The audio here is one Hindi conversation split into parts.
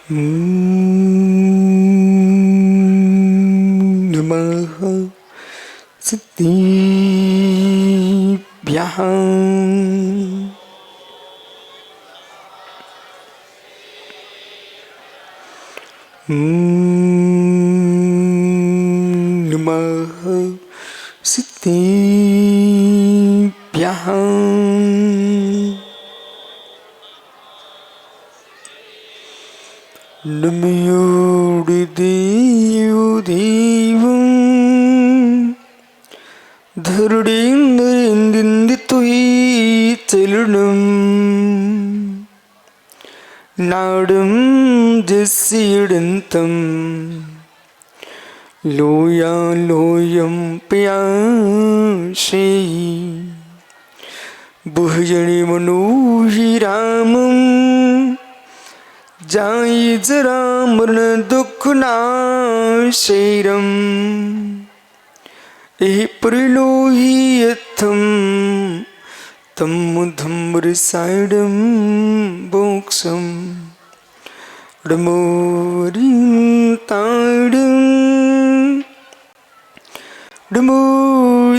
नमः सिद्धिभ्यः। नमः सिद्धिभ्यः। नमयोदिदेवदेवं धरुणेन्द्रेन्द्रितुयि नाडं जस्यडन्तं लोयालोयं पयाशे बुहजने मनोहिरामं जाय जरा मरण दुःखनाशैरम् एहि परिलोहियत्थं तं धम्मरसायनं मोक्षं डमोरिताडं डमो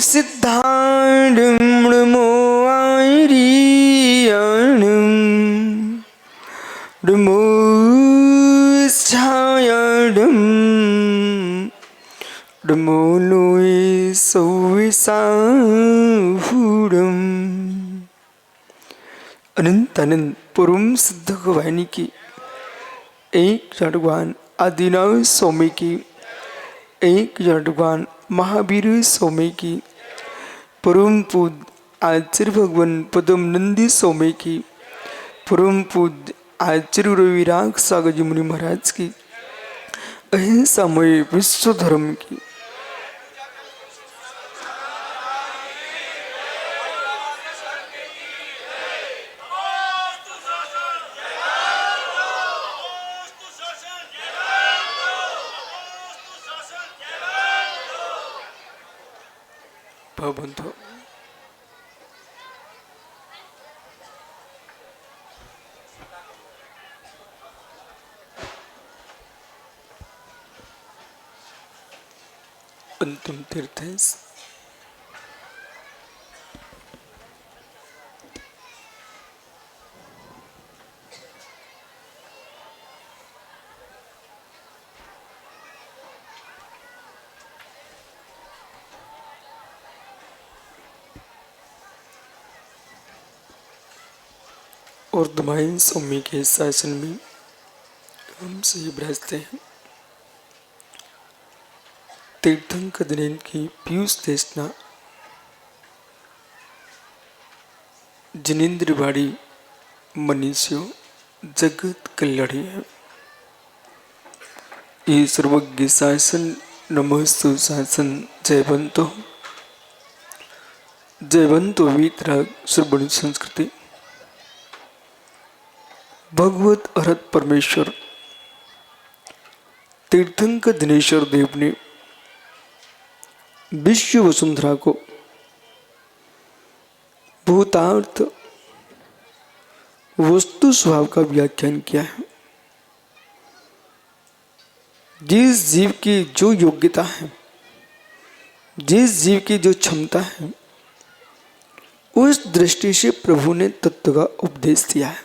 सिद्धाडं डमो आयरियाणं डमो छायाडं डमो लोये सौविसाहुडं। अनंत अनंत परम सिद्ध भवानी की, एक भगवान आदिनाथ स्वामी की, एक भगवान महावीर स्वामी की, परम पूज्य आचार्य भगवान पदम नंदी स्वामी की, परम पूज्य आचार्य रविराग सागर जी मुनि महाराज की, अहिंसामय विश्व धर्म की। बंधु अंतिम तीर्थ है और दुमाइन स्वामी के शासन में हम सही बरसते हैं। तीर्थंकर दिनेन की पीयूष देशना जिनेन्द्रवाड़ी मनीषियों जगत कल्याणी है। ये सर्वज्ञ शासन नमस्तु शासन जयवंतो वीतराग श्रवण संस्कृति भगवत अरहत परमेश्वर तीर्थंकर दिनेश्वर देव ने विश्व वसुंधरा को भूतार्थ वस्तु स्वभाव का व्याख्यान किया है। जिस जीव की जो योग्यता है, जिस जीव की जो क्षमता है, उस दृष्टि से प्रभु ने तत्व का उपदेश दिया है।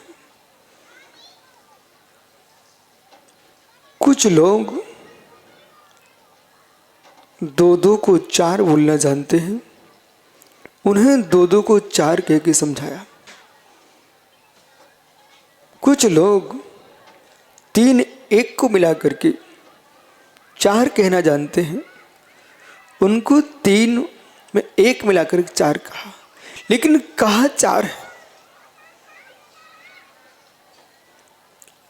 कुछ लोग दो दो को चार बोलना जानते हैं, उन्हें दो दो को चार कह के समझाया। कुछ लोग तीन एक को मिला करके चार कहना जानते हैं, उनको तीन में एक मिलाकर चार कहा, लेकिन कहा चार है।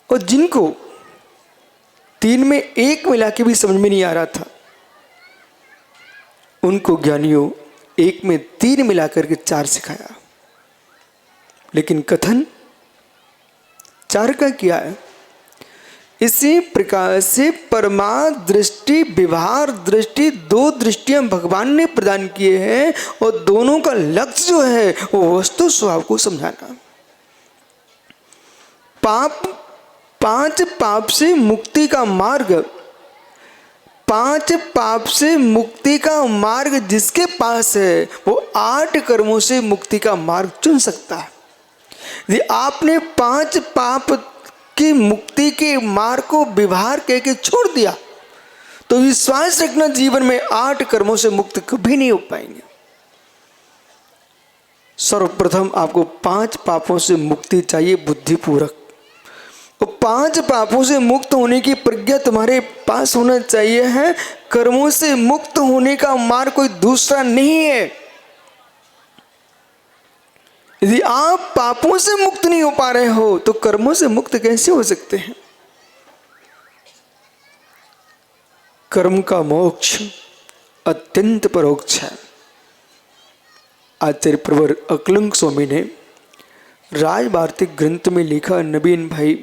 और जिनको तीन में एक मिला के भी समझ में नहीं आ रहा था, उनको ज्ञानियों एक में तीन मिलाकर के चार सिखाया, लेकिन कथन चार का किया है। इसी प्रकार से परमा दृष्टि व्यवहार दृष्टि दो दृष्टियां भगवान ने प्रदान किए हैं, और दोनों का लक्ष्य जो है वो वस्तु स्वभाव को समझाना। पाप 5 पाप से मुक्ति का मार्ग, 5 पाप से मुक्ति का मार्ग जिसके पास है वो 8 कर्मों से मुक्ति का मार्ग चुन सकता है। यदि आपने 5 पाप की मुक्ति के मार्ग को व्यवहार करके छोड़ दिया तो विश्वास रखना जीवन में 8 कर्मों से मुक्त कभी नहीं हो पाएंगे। सर्वप्रथम आपको 5 पापों से मुक्ति चाहिए बुद्धिपूर्वक, और 5 पापों से मुक्त होने की प्रज्ञा तुम्हारे पास होना चाहिए है। कर्मों से मुक्त होने का मार्ग कोई दूसरा नहीं है। यदि आप पापों से मुक्त नहीं हो पा रहे हो तो कर्मों से मुक्त कैसे हो सकते हैं? कर्म का मोक्ष अत्यंत परोक्ष है। आचार्य प्रवर अकलंक स्वामी ने राजवार्तिक ग्रंथ में लिखा, नवीन भाई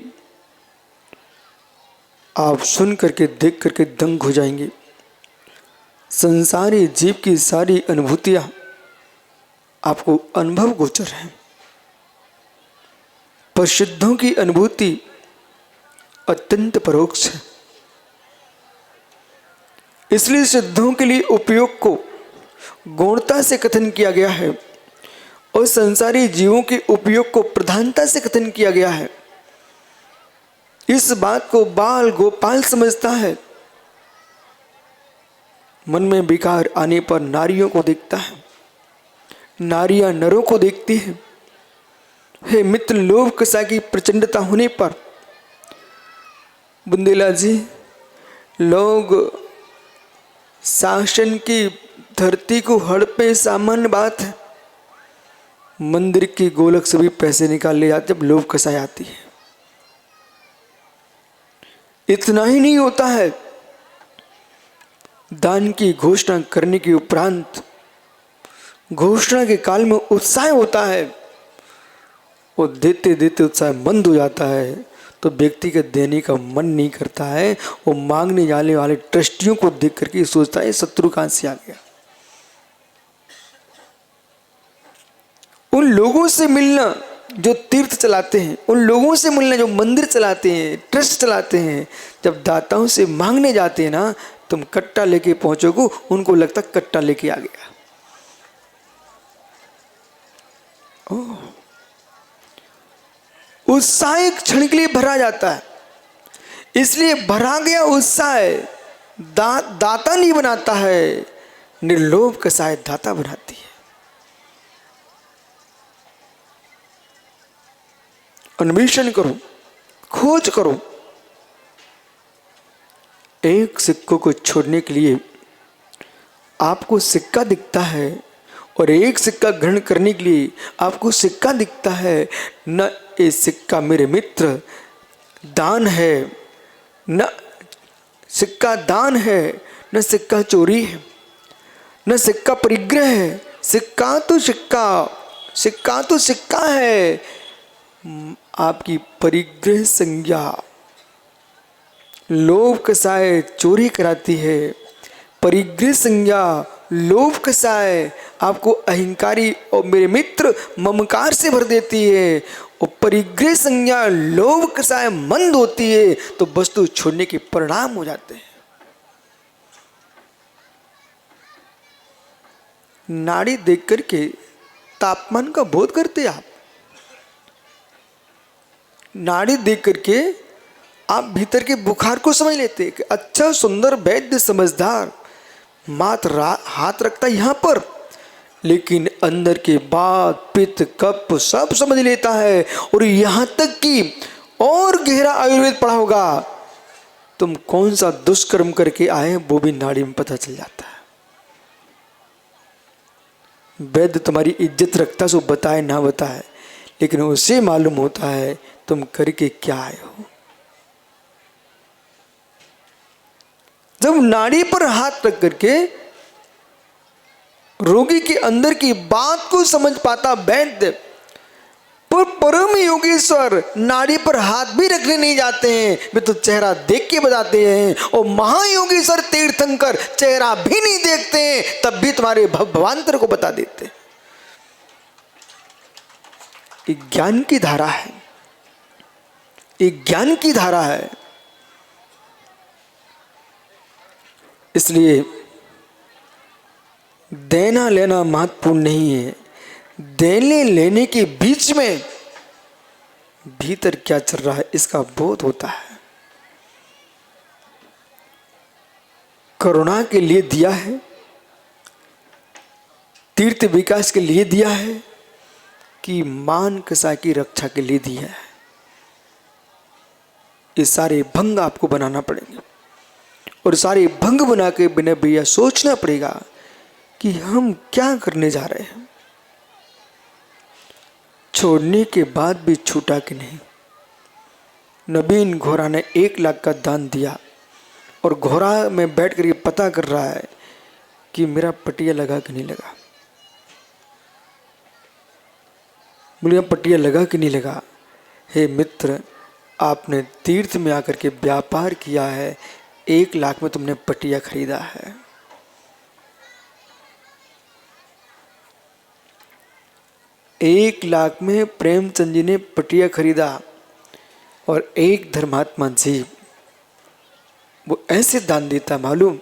आप सुन करके देख करके दंग हो जाएंगे। संसारी जीव की सारी अनुभूतियां आपको अनुभव गोचर है, पर सिद्धों की अनुभूति अत्यंत परोक्ष है। इसलिए सिद्धों के लिए उपयोग को गौणता से कथन किया गया है और संसारी जीवों के उपयोग को प्रधानता से कथन किया गया है। इस बात को बाल गोपाल समझता है। मन में विकार आने पर नारियों को देखता है, नारियां नरों को देखती है। हे मित्र, लोभ कसा की प्रचंडता होने पर बुंदेला जी, लोग शासन की धरती को हड़पे सामान्य बात है। मंदिर की गोलक से भी पैसे निकाल ले जाते जब लोभ कसाई आती है। इतना ही नहीं होता है, दान की घोषणा करने के उपरांत घोषणा के काल में उत्साह होता है, वो देते देते उत्साह मंद हो जाता है तो व्यक्ति का देने का मन नहीं करता है। वो मांगने जाने वाले ट्रस्टियों को देख करके सोचता है शत्रु कहां से आ गया। उन लोगों से मिलना जो तीर्थ चलाते हैं, उन लोगों से मिलना जो मंदिर चलाते हैं, ट्रस्ट चलाते हैं, जब दाताओं से मांगने जाते हैं ना, तुम कट्टा लेके पहुंचोगे, उनको लगता कट्टा लेके आ गया। उत्साह एक क्षण के लिए भरा जाता है, इसलिए भरा गया उत्साह दाता नहीं बनाता है, निर्लोभ कसाय दाता बनाती है। अन्वेषण करो, खोज करो। एक सिक्कों को छोड़ने के लिए आपको सिक्का दिखता है और एक सिक्का ग्रहण करने के लिए आपको सिक्का दिखता है। न ये सिक्का मेरे मित्र दान है, न सिक्का दान है, न सिक्का चोरी है, न सिक्का परिग्रह है। सिक्का तो सिक्का, सिक्का तो सिक्का है। आपकी परिग्रह संज्ञा लोभ कसाय चोरी कराती है। परिग्रह संज्ञा लोभ कसाय आपको अहंकारी और मेरे मित्र ममकार से भर देती है, और परिग्रह संज्ञा लोभ कसाय मंद होती है तो वस्तु छोड़ने के परिणाम हो जाते हैं। नाड़ी देख करके तापमान का बोध करते आप। नाड़ी देख करके आप भीतर के बुखार को समझ लेते हैं कि अच्छा सुंदर वैद्य समझदार मात्र हाथ रखता यहाँ पर, लेकिन अंदर के बात पित्त कफ सब समझ लेता है। और यहाँ तक कि और गहरा आयुर्वेद पढ़ा होगा, तुम कौन सा दुष्कर्म करके आए वो भी नाड़ी में पता चल जाता है। वैद्य तुम्हारी इज्जत रखता सो बताए ना बताए, लेकिन उसे मालूम होता है तुम करके क्या आए हो। जब नाड़ी पर हाथ रख करके रोगी के अंदर की बात को समझ पाता वैद्य, पर परम योगेश्वर नाड़ी पर हाथ भी रखने नहीं जाते हैं, वे तो चेहरा देख के बताते हैं। और महायोगेश्वर तीर्थंकर चेहरा भी नहीं देखते हैं, तब भी तुम्हारे भवांतर को बता देते हैं। ज्ञान की धारा है। ये ज्ञान की धारा है। इसलिए देना लेना महत्वपूर्ण नहीं है, देने लेने के बीच में भीतर क्या चल रहा है इसका बोध होता है। करुणा के लिए दिया है, तीर्थ विकास के लिए दिया है, कि मान कसा की रक्षा के लिए दिया है। ये सारे भंग आपको बनाना पड़ेंगे और सारे भंग बना के बिना भैया सोचना पड़ेगा कि हम क्या करने जा रहे हैं। छोड़ने के बाद भी छूटा कि नहीं। नवीन घोड़ा ने 1 लाख का दान दिया और घोड़ा में बैठ कर ये पता कर रहा है कि मेरा पटिया लगा कि नहीं लगा, मेरा पटिया लगा कि नहीं लगा। हे मित्र, आपने तीर्थ में आकर के व्यापार किया है, 1 लाख में तुमने पटिया खरीदा है। एक 1 लाख में प्रेमचंद जी ने पटिया खरीदा और एक धर्मात्मा जीव वो ऐसे दान देता मालूम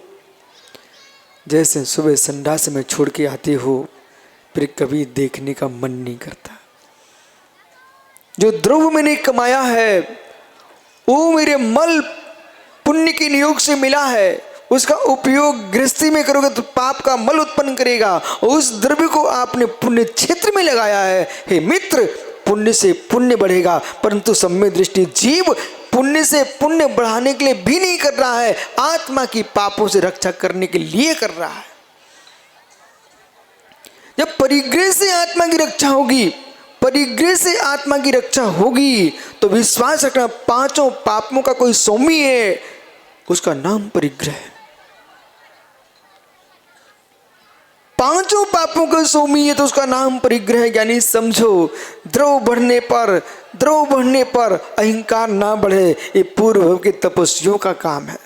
जैसे सुबह संडास में छोड़ के आते हो फिर कभी देखने का मन नहीं करता। जो द्रव्य मैंने कमाया है वो मेरे मल पुण्य के नियोग से मिला है, उसका उपयोग गृहस्थी में करोगे तो पाप का मल उत्पन्न करेगा। उस द्रव्य को आपने पुण्य क्षेत्र में लगाया है। हे मित्र, पुण्य से पुण्य बढ़ेगा, परंतु सम्यक दृष्टि जीव पुण्य से पुण्य बढ़ाने के लिए भी नहीं कर रहा है, आत्मा की पापों से रक्षा करने के लिए कर रहा है। जब परिग्रह से आत्मा की रक्षा होगी, परिग्रह से आत्मा की रक्षा होगी तो विश्वास रखना 5 पापों का कोई स्वामी है, उसका नाम परिग्रह है। 5 पापों का स्वामी है तो उसका नाम परिग्रह है। यानी समझो, द्रव बढ़ने पर अहंकार ना बढ़े, ये पूर्व के तपस्वियों का काम है।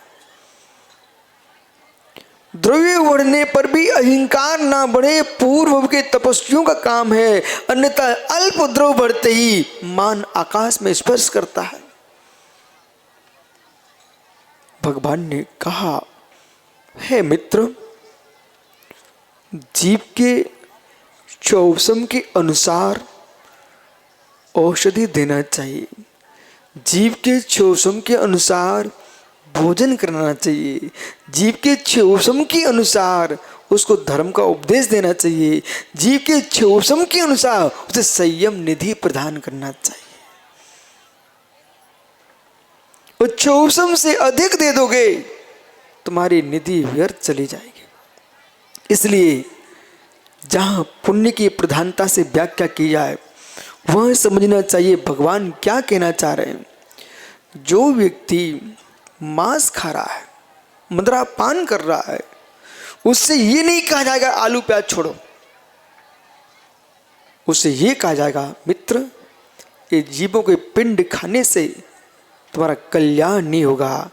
द्रव्य बढ़ने पर भी अहंकार ना बढ़े, पूर्व के तपस्वियों का काम है। अन्यथा अल्प द्रव्य बढ़ते ही मान आकाश में स्पर्श करता है। भगवान ने कहा, हे मित्र, जीव के चौसम के अनुसार औषधि देना चाहिए, जीव के चौसम के अनुसार भोजन कराना चाहिए, जीव के चौसम के अनुसार उसको धर्म का उपदेश देना चाहिए, जीव के चौसम के अनुसार उसे संयम निधि प्रदान करना चाहिए। और चौसम से अधिक दे दोगे तुम्हारी निधि व्यर्थ चली जाएगी। इसलिए जहां पुण्य की प्रधानता से व्याख्या की जाए वह समझना चाहिए भगवान क्या कहना चाह रहे हैं। जो व्यक्ति मांस खा रहा है, मदिरापान कर रहा है, उससे ये नहीं कहा जाएगा आलू प्याज छोड़ो, उससे ये कहा जाएगा मित्र, ये जीवों के पिंड खाने से तुम्हारा कल्याण नहीं होगा,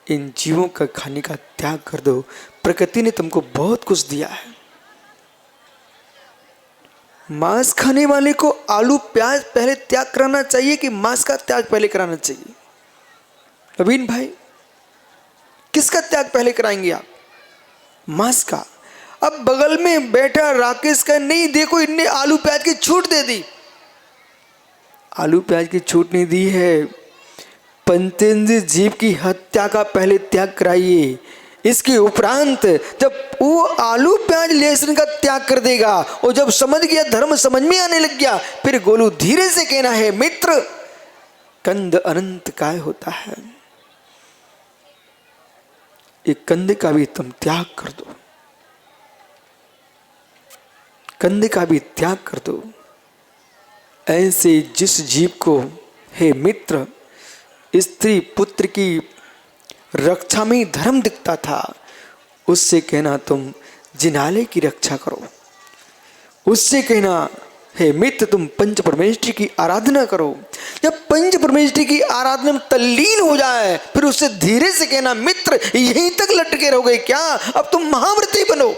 इन जीवों का खाने का त्याग कर दो, प्रकृति ने तुमको बहुत कुछ दिया है। मांस खाने वाले को आलू प्याज पहले त्याग कराना चाहिए कि मांस का त्याग पहले कराना चाहिए? नवीन भाई, किसका त्याग पहले कराएंगे आप? मांस का। अब बगल में बैठा राकेश का, नहीं देखो इनने आलू प्याज की छूट दे दी। आलू प्याज की छूट नहीं दी है, पंचेंद्रिय जीव की हत्या का पहले त्याग कराइए। इसके उपरांत जब वो आलू प्याज लहसुन का त्याग कर देगा और जब समझ गया, धर्म समझ में आने लग गया, फिर गोलू धीरे से कहना है मित्र, कंद अनंत काय होता है, एक कंद का भी तुम त्याग कर दो, कंद का भी त्याग कर दो। ऐसे जिस जीव को हे मित्र स्त्री पुत्र की रक्षा में धर्म दिखता था, उससे कहना तुम जिनालय की रक्षा करो, उससे कहना हे मित्र तुम पंच परमेष्ठी की आराधना करो। जब पंच परमेष्ठी की आराधना में तल्लीन हो जाए फिर उससे धीरे से कहना मित्र यहीं तक लटके रहोगे क्या, अब तुम महाव्रती बनो।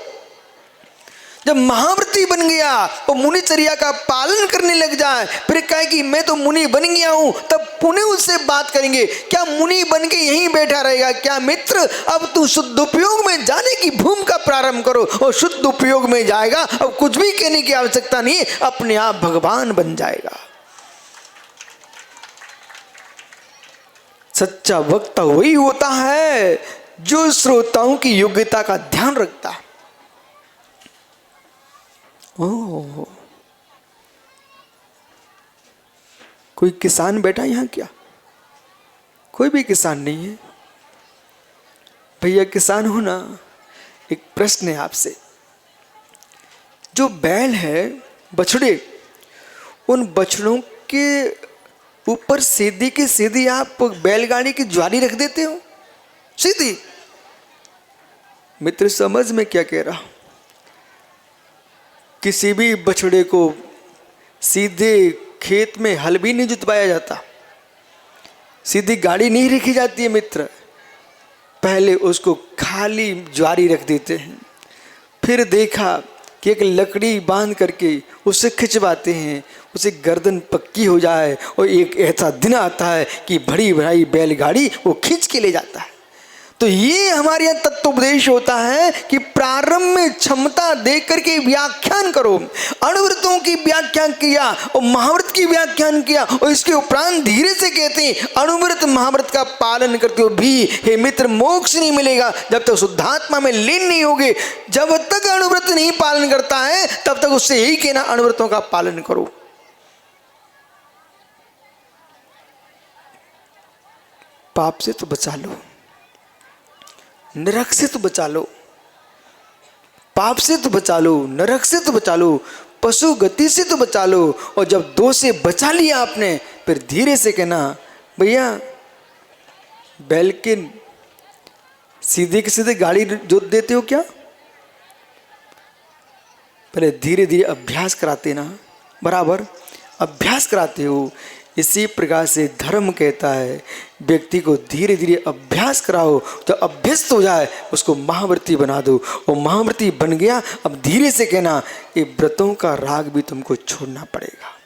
जब महाव्रती बन गया और मुनिचर्या का पालन करने लग जाए, फिर कहे कि मैं तो मुनि बन गया हूं, तब पुनः उससे बात करेंगे। क्या मुनि बन के यहीं बैठा रहेगा? क्या मित्र, अब तू शुद्ध उपयोग में जाने की भूमिका प्रारंभ करो, और शुद्ध उपयोग में जाएगा, अब कुछ भी कहने की आवश्यकता नहीं, अपने आप भगवान बन जाएगा। सच्चा वक्ता वही होता है जो श्रोताओं की योग्यता का ध्यान रखता है। ओह, कोई किसान बैठा यहां क्या? कोई भी किसान नहीं है? भैया किसान हो ना? एक प्रश्न है आपसे। जो बैल है, बछड़े, उन बछड़ों के ऊपर सीधी की सीधी आप बैलगाड़ी की ज्वारी रख देते हो, सीधी। मित्र समझ में क्या कह रहा हूं? किसी भी बछड़े को सीधे खेत में हल भी नहीं जुतवाया जाता, सीधी गाड़ी नहीं रखी जाती है मित्र। पहले उसको खाली ज्वारी रख देते हैं, फिर देखा कि एक लकड़ी बांध करके उसे खिंचवाते हैं, उसे गर्दन पक्की हो जाए, और एक ऐसा दिन आता है कि बड़ी बड़ी बैलगाड़ी वो खींच के ले जाता है। तो ये हमारे यहाँ तत्वोपदेश होता है कि प्रारंभ में क्षमता देख करके व्याख्यान करो। अणुव्रतों की व्याख्यान किया और महाव्रत की व्याख्यान किया, और इसके उपरांत धीरे से कहते हैं अणुव्रत महाव्रत का पालन करते हो भी हे मित्र मोक्ष नहीं मिलेगा जब तक शुद्धात्मा में लीन नहीं होगे। जब तक अणुव्रत नहीं पालन करता है तब तक उससे यही कहना अणुव्रतों का पालन करो। पाप से तो बचा लो, नरक से तो बचा लो, पाप से तो बचा लो, नरक से तो बचा लो, पशु गति से तो बचा लो। और जब दो से बचा लिया आपने, फिर धीरे से कहना भैया बैल के सीधे के सीधे गाड़ी जोत देते हो क्या? पहले धीरे धीरे अभ्यास कराते ना, बराबर अभ्यास कराते हो। इसी प्रकार से धर्म कहता है व्यक्ति को धीरे धीरे अभ्यास कराओ, जब अभ्यस्त हो जाए उसको महाव्रती बना दो। और महाव्रती बन गया, अब धीरे से कहना ये व्रतों का राग भी तुमको छोड़ना पड़ेगा।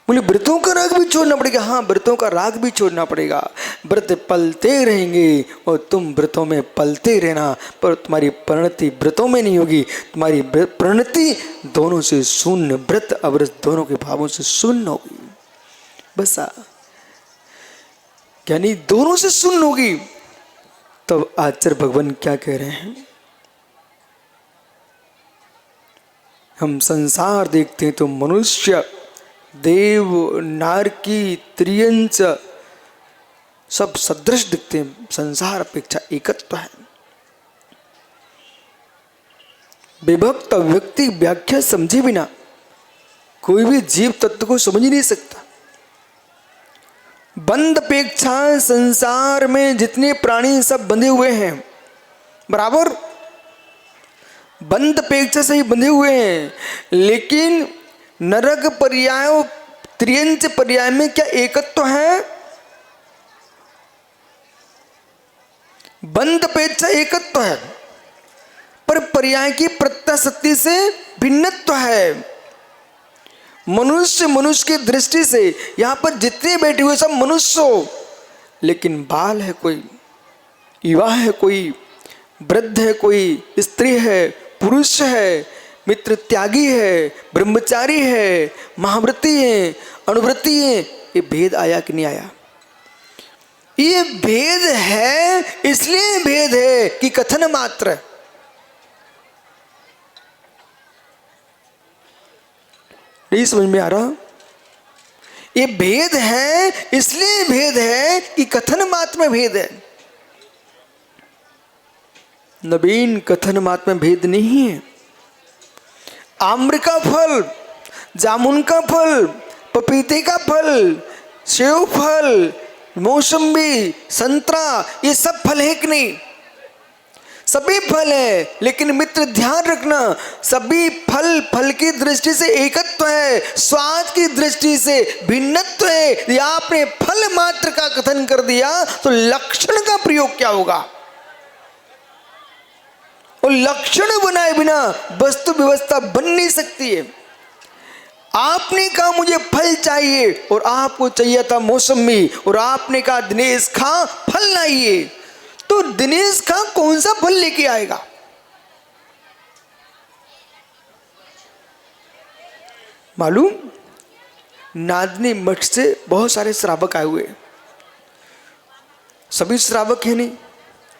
बोले व्रतों का राग भी छोड़ना पड़ेगा? हाँ, व्रतों का राग भी छोड़ना पड़ेगा। व्रत पलते रहेंगे और तुम व्रतों में पलते रहना, पर तुम्हारी परिणति व्रतों में नहीं होगी। तुम्हारी परिणति दोनों से शून्य, व्रत अव्रत दोनों के भावों से शून्य होगी। बस यानी दोनों से शून्य होगी। तब आचार्य भगवान क्या कह रहे हैं? हम संसार देखते हैं तो मनुष्य, देव, नारकी, त्रियंच सब सदृश दिखते हैं। संसार अपेक्षा एकत्व है। विभक्त व्यक्ति व्याख्या समझे बिना कोई भी जीव तत्व को समझ नहीं सकता। बंध अपेक्षा संसार में जितने प्राणी सब बंधे हुए हैं, बराबर बंध अपेक्षा से ही बंधे हुए हैं। लेकिन नरक पर्याय और त्रियंच पर्याय में क्या एकत्व है? बंध अपेक्षा एकत्व है, पर पर्याय की प्रत्याशक्ति से भिन्नत्व है। मनुष्य मनुष्य की दृष्टि से यहां पर जितने बैठे हुए सब मनुष्य हो, लेकिन बाल है कोई, युवा है कोई, वृद्ध है कोई, स्त्री है, पुरुष है, मित्र त्यागी है, ब्रह्मचारी है, महाव्रती है, अणुव्रती है। ये भेद आया कि नहीं आया? ये भेद है, इसलिए भेद है कि कथन मात्र। नहीं समझ में आ रहा? ये भेद है, इसलिए भेद है कि कथन मात्र में भेद है। नवीन कथन मात्र में भेद नहीं है। आम्र का फल, जामुन का फल, पपीते का फल, सेव फल, मौसम्बी, संतरा, ये सब फल है कि नहीं? सभी फल है। लेकिन मित्र ध्यान रखना, सभी फल फल की दृष्टि से एकत्व है, स्वाद की दृष्टि से भिन्नत्व है। यदि आपने फल मात्र का कथन कर दिया तो लक्षण का प्रयोग क्या होगा? और लक्षण बनाए बिना वस्तु व्यवस्था बन नहीं सकती है। आपने कहा मुझे फल चाहिए और आपको चाहिए था मौसमी, और आपने कहा दिनेश खा फल लाइए, तो दिनेश खा कौन सा फल लेके आएगा? मालूम, नादनी मठ से बहुत सारे श्रावक आए हुए। सभी श्रावक हैं नहीं,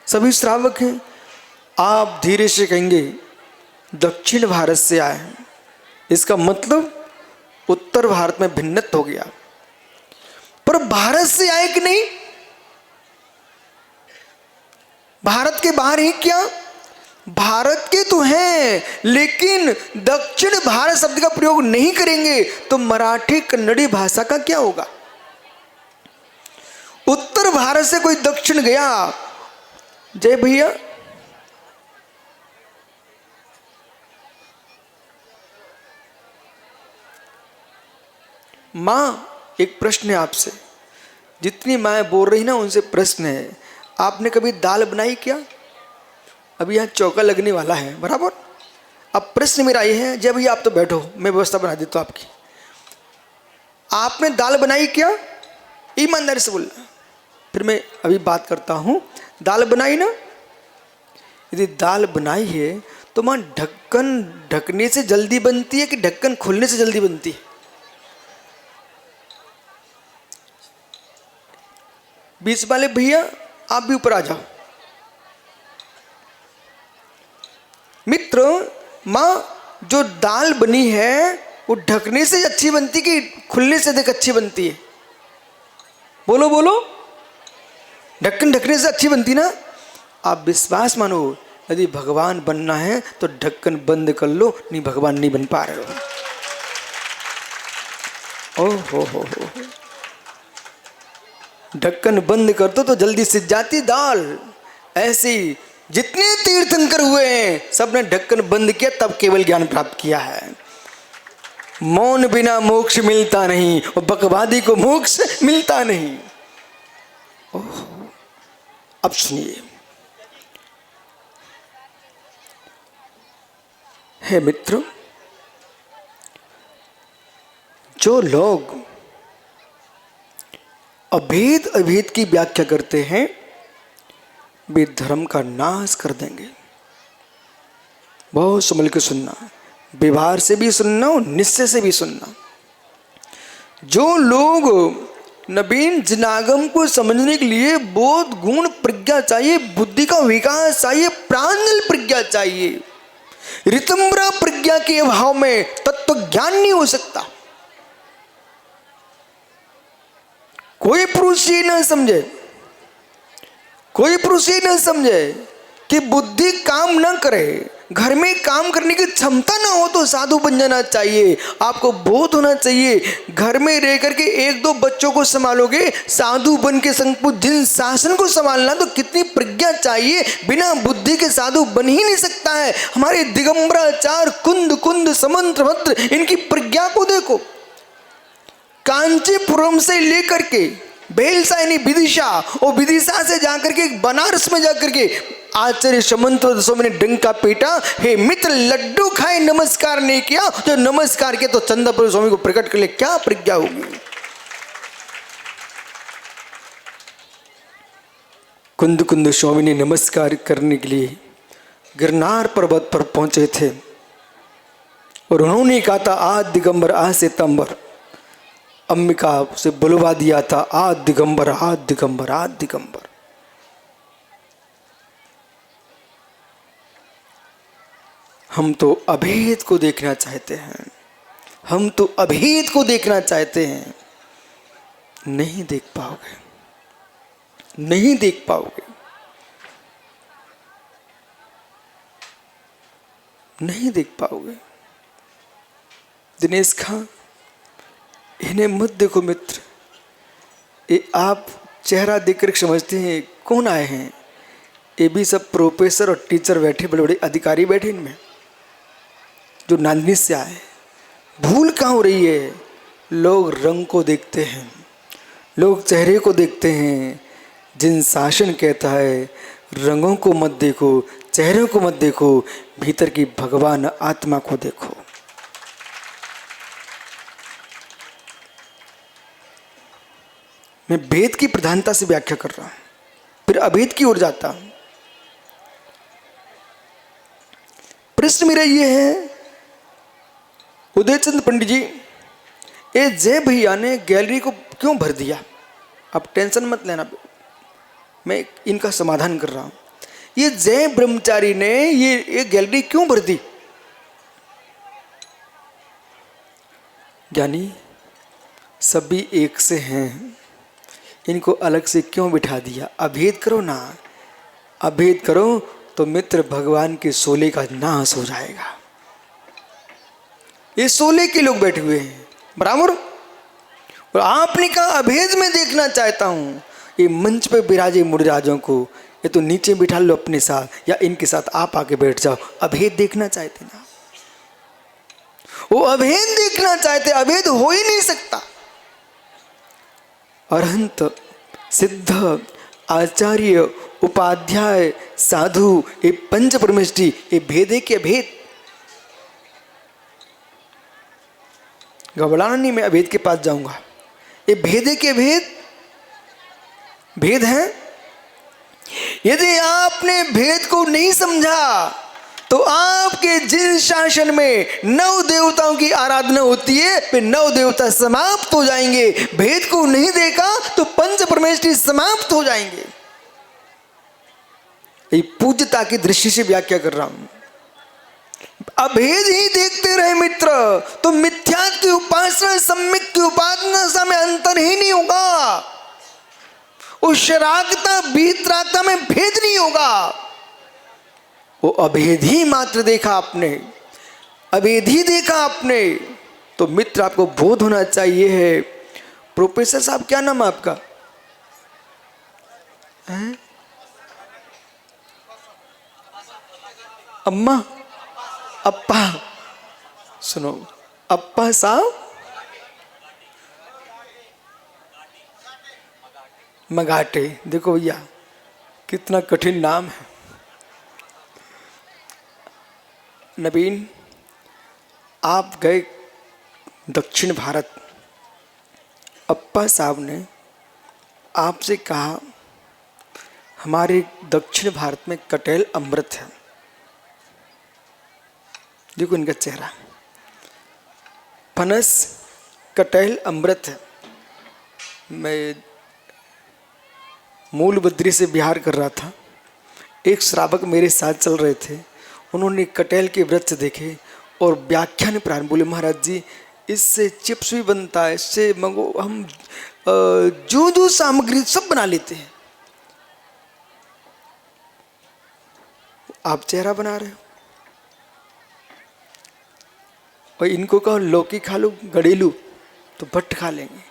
सभी श्रावक हैं। आप धीरे से कहेंगे दक्षिण भारत से आए हैं, इसका मतलब उत्तर भारत में भिन्नत हो गया। पर भारत से आए कि नहीं? भारत के बाहर ही क्या? भारत के तो हैं, लेकिन दक्षिण भारत शब्द का प्रयोग नहीं करेंगे तो मराठी कन्नड़ी भाषा का क्या होगा? उत्तर भारत से कोई दक्षिण गया, जय भैया, मां एक प्रश्न है आपसे, जितनी माएँ बोल रही ना उनसे प्रश्न है, आपने कभी दाल बनाई क्या? अभी यहाँ चौका लगने वाला है, बराबर। अब प्रश्न मेरा ये है, जय भैया आप तो बैठो, मैं व्यवस्था बना देता हूँ आपकी। आपने दाल बनाई क्या? ईमानदारी से बोलना, फिर मैं अभी बात करता हूँ। दाल बनाई ना? यदि दाल बनाई है तो मां ढक्कन ढकने से जल्दी बनती है कि ढक्कन खुलने से जल्दी बनती है? बीच वाले भैया आप भी ऊपर आ जाओ। मित्र, मां जो दाल बनी है वो ढकने से अच्छी बनती कि खुलने से अधिक अच्छी बनती है? बोलो बोलो। ढक्कन ढकने से अच्छी बनती ना? आप विश्वास मानो, यदि भगवान बनना है तो ढक्कन बंद कर लो, नहीं भगवान नहीं बन पा रहे हो। ओ हो। ढक्कन बंद कर दो तो जल्दी सिज जाती दाल। ऐसी जितने तीर्थंकर हुए हैं सबने ढक्कन बंद किया, तब केवल ज्ञान प्राप्त किया है। मौन बिना मोक्ष मिलता नहीं और बकवादी को मोक्ष मिलता नहीं। ओह, अब सुनिए, हे मित्रों, जो लोग अभेद अभेद की व्याख्या करते हैं वे धर्म का नाश कर देंगे। बहुत संभल के सुनना, व्यवहार से भी सुनना और निश्चय से भी सुनना। जो लोग नवीन जनागम को समझने के लिए बोध गुण प्रज्ञा चाहिए, बुद्धि का विकास चाहिए, प्रांजल प्रज्ञा चाहिए, ऋतंबरा प्रज्ञा के अभाव में तत्व ज्ञान नहीं हो सकता। कोई पुरुष ये न समझे, कोई पुरुष ये न समझे कि बुद्धि काम न करे, घर में काम करने की क्षमता ना हो तो साधु बन जाना चाहिए। आपको बोध होना चाहिए, घर में रह करके एक दो बच्चों को संभालोगे, साधु बन के संपूर्ण शासन को संभालना तो कितनी प्रज्ञा चाहिए। बिना बुद्धि के साधु बन ही नहीं सकता है। हमारे दिगंबराचार्य कुंद कुंद समंत्र मंत्र, इनकी प्रज्ञा को देखो। कांचीपुरम से लेकर के बेलसा यानी विदिशा, और विदिशा से जाकर के बनारस में जाकर के आचार्य समंत स्वामी ने डंका पीटा, हे मित्र लड्डू खाए नमस्कार नहीं किया, जो नमस्कार किया तो चंद्रपुर स्वामी को प्रकट कर ले, क्या प्रज्ञा होगी। कुंद कुंद स्वामी ने नमस्कार करने के लिए गिरनार पर्वत पर पहुंचे थे और उन्होंने कहा था आ दिगंबर आ सितंबर। अंबिका से बुलवा दिया था आ दिगंबर आ दिगंबर आ दिगंबर। हम तो अभेद को देखना चाहते हैं, हम तो अभेद को देखना चाहते हैं। नहीं देख पाओगे, नहीं देख पाओगे, नहीं देख पाओगे। दिनेश खां, इन्हें मत देखो मित्र, ये आप चेहरा देखकर समझते हैं कौन आए हैं। ये भी सब प्रोफेसर और टीचर बैठे, बड़े बड़े अधिकारी बैठे इनमें, जो नांदनी से आए। भूल कहाँ हो रही है? लोग रंग को देखते हैं, लोग चेहरे को देखते हैं। जिन शासन कहता है रंगों को मत देखो, चेहरों को मत देखो, भीतर की भगवान आत्मा को देखो। मैं भेद की प्रधानता से व्याख्या कर रहा हूं, फिर अभेद की ओर जाता हूं। प्रश्न मेरा ये है, उदयचंद पंडित जी, ये जय भैया ने गैलरी को क्यों भर दिया? आप टेंशन मत लेना, मैं इनका समाधान कर रहा हूं। ये जय ब्रह्मचारी ने ये गैलरी क्यों भर दी? ज्ञानी सभी एक से हैं, इनको अलग से क्यों बिठा दिया? अभेद करो ना, अभेद करो तो मित्र भगवान के शोले का नाश हो जाएगा। ये शोले के लोग बैठे हुए हैं बराबर, और आपने कहा अभेद में देखना चाहता हूं। ये मंच पे विराजे मुड़राजों को ये तो नीचे बिठा लो अपने साथ, या इनके साथ आप आके बैठ जाओ। अभेद देखना चाहते ना, वो अभेद देखना चाहते, अभेद हो ही नहीं सकता। अरहंत सिद्ध आचार्य उपाध्याय साधु ये पंच परमेष्टि, ये भेद है कि अभेद? घबराना नहीं, मैं अभेद के पास जाऊंगा। ये भेद है कि अभेद? भेद है। यदि आपने भेद को नहीं समझा तो आपके जिन शासन में 9 देवताओं की आराधना होती है वे 9 देवता समाप्त हो जाएंगे। भेद को नहीं देखा तो पंच परमेष्टि समाप्त हो जाएंगे। ये पूज्यता की दृष्टि से व्याख्या कर रहा हूं। अभेद ही देखते रहे मित्र तो मिथ्या की उपासना सम्यक की उपासना में अंतर ही नहीं होगा। उस शरागता बीतरागता में भेद नहीं होगा। वो अभेद ही मात्र देखा आपने, अभेद ही देखा आपने, तो मित्र आपको बोध होना चाहिए है। प्रोफेसर साहब क्या नाम है आपका? है? अम्मा, अप्पा, सुनो, अप्पा साहब मगाटे। देखो भैया कितना कठिन नाम है। नवीन, आप गए दक्षिण भारत, अप्पा साहब ने आपसे कहा हमारे दक्षिण भारत में कटहल अमृत है। देखो इनका चेहरा, फनस कटहल अमृत है। मैं मूल बद्री से बिहार कर रहा था, एक श्रावक मेरे साथ चल रहे थे। उन्होंने कटहल के वृक्ष देखे और व्याख्यान प्रारंभ, बोले महाराज जी इससे चिप्स भी बनता है, इससे मंगो, हम जो जो सामग्री सब बना लेते हैं। आप चेहरा बना रहे हो और इनको कहो लौकी खा लो गड़ेलू तो भट्ट खा लेंगे।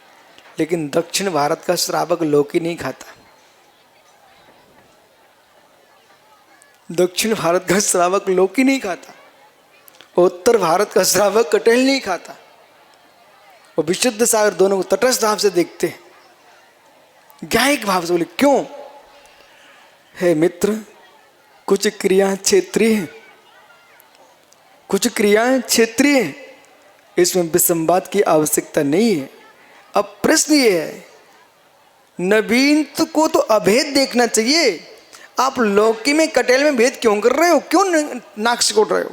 लेकिन दक्षिण भारत का श्रावक लौकी नहीं खाता, दक्षिण भारत का श्रावक लौकी नहीं खाता, उत्तर भारत का श्रावक कटहल नहीं खाता। और विशुद्ध सागर दोनों को तटस्थ भाव से देखते हैं, गायक भाव से। बोले क्यों? है मित्र, कुछ क्रिया क्षेत्रीय, कुछ क्रियाएं क्षेत्रीय, इसमें विसंवाद की आवश्यकता नहीं है। अब प्रश्न ये है, नवीन को तो अभेद देखना चाहिए। आप लौकी में कटहल में भेद क्यों कर रहे हो? क्यों नाक सिकोड़ रहे हो?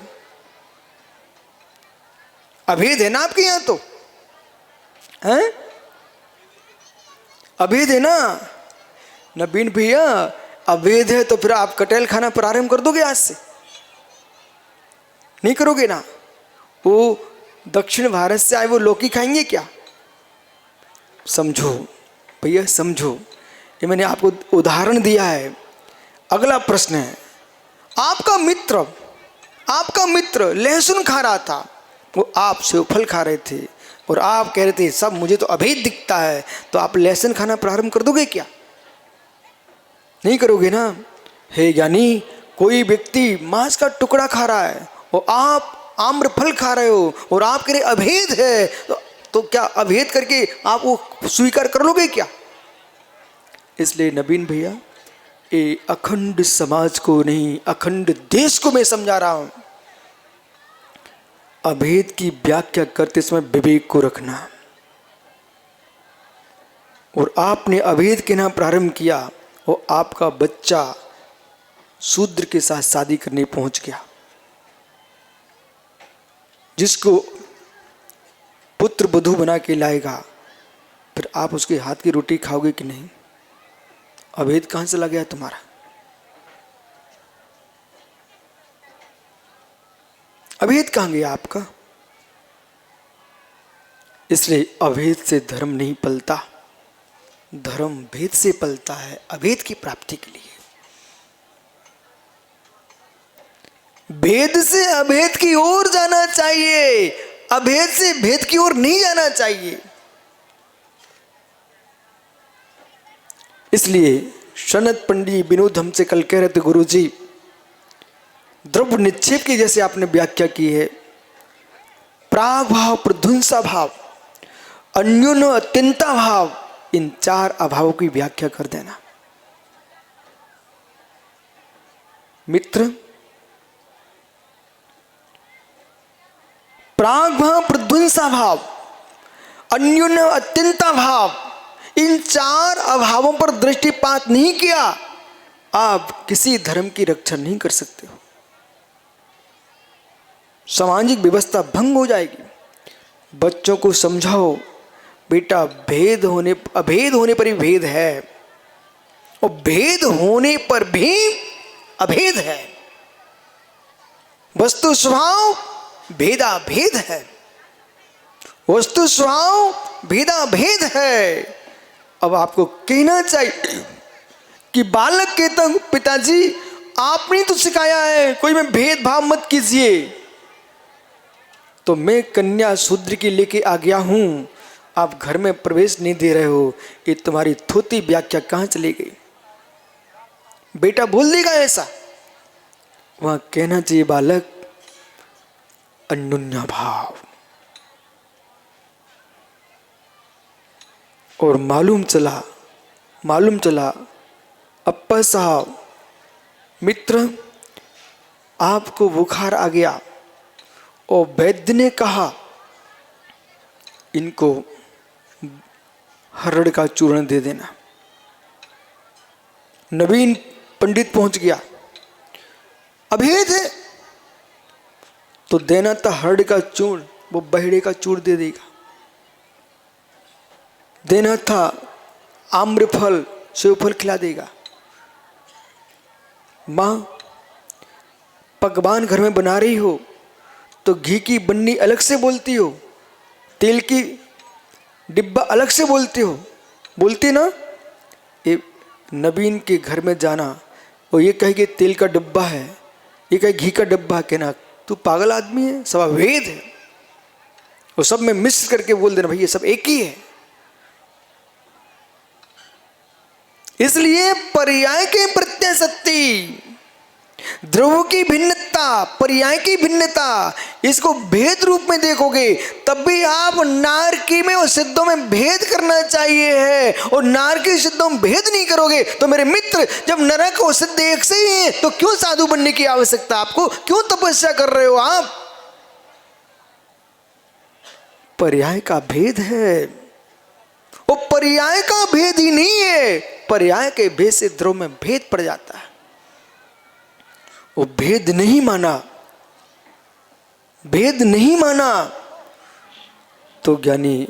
अभेद है ना आपके यहां तो, हैं? अभेद है ना नवीन भैया? अभेद है तो फिर आप कटहल खाना प्रारंभ कर दोगे आज से? नहीं करोगे ना? वो दक्षिण भारत से आए वो लौकी खाएंगे क्या? समझो भैया, समझो। ये मैंने आपको उदाहरण दिया है। अगला प्रश्न है, आपका मित्र लहसुन खा रहा था, वो आप सेवफल खा रहे थे और आप कह रहे थे सब मुझे तो अभेद दिखता है, तो आप लहसुन खाना प्रारंभ कर दोगे क्या? नहीं करोगे ना। हे ज्ञानी, कोई व्यक्ति मांस का टुकड़ा खा रहा है और आप आम्रफल खा रहे हो और आप कह रहे अभेद है, तो क्या अभेद करके आप वो स्वीकार कर लोगे क्या? इसलिए नवीन भैया, ये अखंड समाज को नहीं, अखंड देश को मैं समझा रहा हूं। अभेद की व्याख्या करते समय विवेक को रखना। और आपने अभेद के नाम प्रारंभ किया और आपका बच्चा शूद्र के साथ शादी करने पहुंच गया, जिसको पुत्र वधू बना के लाएगा, फिर आप उसके हाथ की रोटी खाओगे कि नहीं? अभेद कहां चला गया तुम्हारा? अभेद कहां गया आपका? इसलिए अभेद से धर्म नहीं पलता, धर्म भेद से पलता है, अभेद की प्राप्ति के लिए। भेद से अभेद की ओर जाना चाहिए, अभेद से भेद की ओर नहीं जाना चाहिए। इसलिए सनत पंडित विनोद हमसे कल कह रहे थे, गुरुजी द्रव्य निक्षेप की जैसे आपने व्याख्या की है, प्राग भाव, प्रध्वंसा भाव, अन्योन अत्यंता भाव, इन चार अभावों की व्याख्या कर देना। मित्र, प्राग भाव, प्रध्वंसा भाव, अन्योन अत्यंता भाव, इन चार अभावों पर दृष्टिपात नहीं किया, आप किसी धर्म की रक्षा नहीं कर सकते हो। सामाजिक व्यवस्था भंग हो जाएगी। बच्चों को समझाओ, बेटा अभेद होने पर ही भेद है, और भेद होने पर भी अभेद है। वस्तु स्वभाव भेदा भेद है, वस्तु स्वभाव भेदा भेद है। अब आपको कहना चाहिए कि बालक कहता हूं, पिताजी आपने तो सिखाया है कोई में भेदभाव मत कीजिए, तो मैं कन्या शूद्र की लेके आ गया हूं, आप घर में प्रवेश नहीं दे रहे हो, ये तुम्हारी थोती व्याख्या कहां चली गई? बेटा बोल देगा ऐसा? वहां कहना चाहिए बालक अन्योन्य भाव। और मालूम चला अप्पा साहब, मित्र आपको बुखार आ गया और वैद्य ने कहा इनको हरड़ का चूर्ण दे देना। नवीन पंडित पहुंच गया, अभेद है तो देना था हरड़ का चूर्ण, वो बहेड़े का चूर्ण दे देगा। देना था आम्रफल, सेवफल खिला देगा। मां पकवान घर में बना रही हो तो घी की बन्नी अलग से बोलती हो, तेल की डिब्बा अलग से बोलती हो, बोलती ना? ये नवीन के घर में जाना और ये कहे कि तेल का डब्बा है, ये कहे घी का डब्बा, कहना तू पागल आदमी है, सब अभेद है। और सब में मिक्स करके बोल देना भाई ये सब एक ही है। इसलिए पर्याय के प्रत्यय सत्य, ध्रुव की भिन्नता, पर्याय की भिन्नता, इसको भेद रूप में देखोगे तब भी आप नारकी में और सिद्धों में भेद करना चाहिए है। और नारकी सिद्धों में भेद नहीं करोगे तो मेरे मित्र, जब नरक और सिद्ध एक से ही है तो क्यों साधु बनने की आवश्यकता आपको? क्यों तपस्या कर रहे हो आप? पर्याय का भेद है, वो पर्याय का भेद ही नहीं है, पर्याय के भेद से ध्रुव में भेद पड़ जाता है। वो भेद नहीं माना, भेद नहीं माना तो ज्ञानी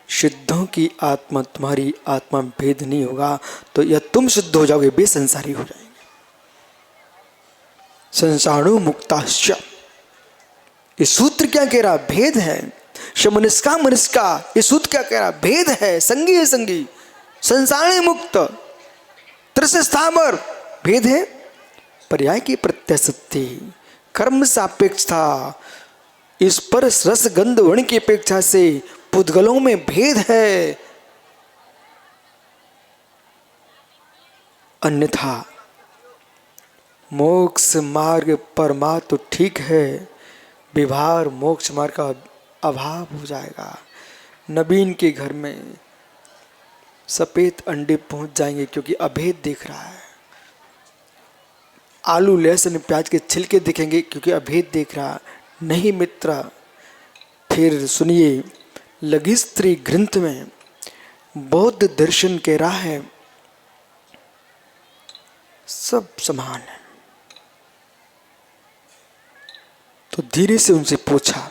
सिद्धों की आत्मा, तुम्हारी आत्मा में भेद नहीं होगा तो या तुम सिद्ध हो जाओगे, वे संसारी हो जाएंगे। संसारो मुक्ताश्च, ये सूत्र क्या कह रहा? भेद है। शमनस्का मनस्का, ये सूत्र क्या कह रहा? भेद है। संगी है संगी, संसार मुक्त, त्रिस स्थावर, भेद है। पर्याय की प्रत्यसत्ति, कर्म सापेक्षता, स्पर्श रस गंध वर्ण की अपेक्षा से पुद्गलों में भेद है। अन्यथा मोक्ष मार्ग परमात्म तो ठीक है, विवाह मोक्ष मार्ग का अभाव हो जाएगा। नवीन के घर में सफेद अंडे पहुंच जाएंगे क्योंकि अभेद देख रहा है। आलू लहसुन प्याज के छिलके दिखेंगे क्योंकि अभेद देख रहा नहीं मित्र। फिर सुनिए, लघिस्त्री ग्रंथ में बौद्ध दर्शन कह रहा है सब समान है। तो धीरे से उनसे पूछा,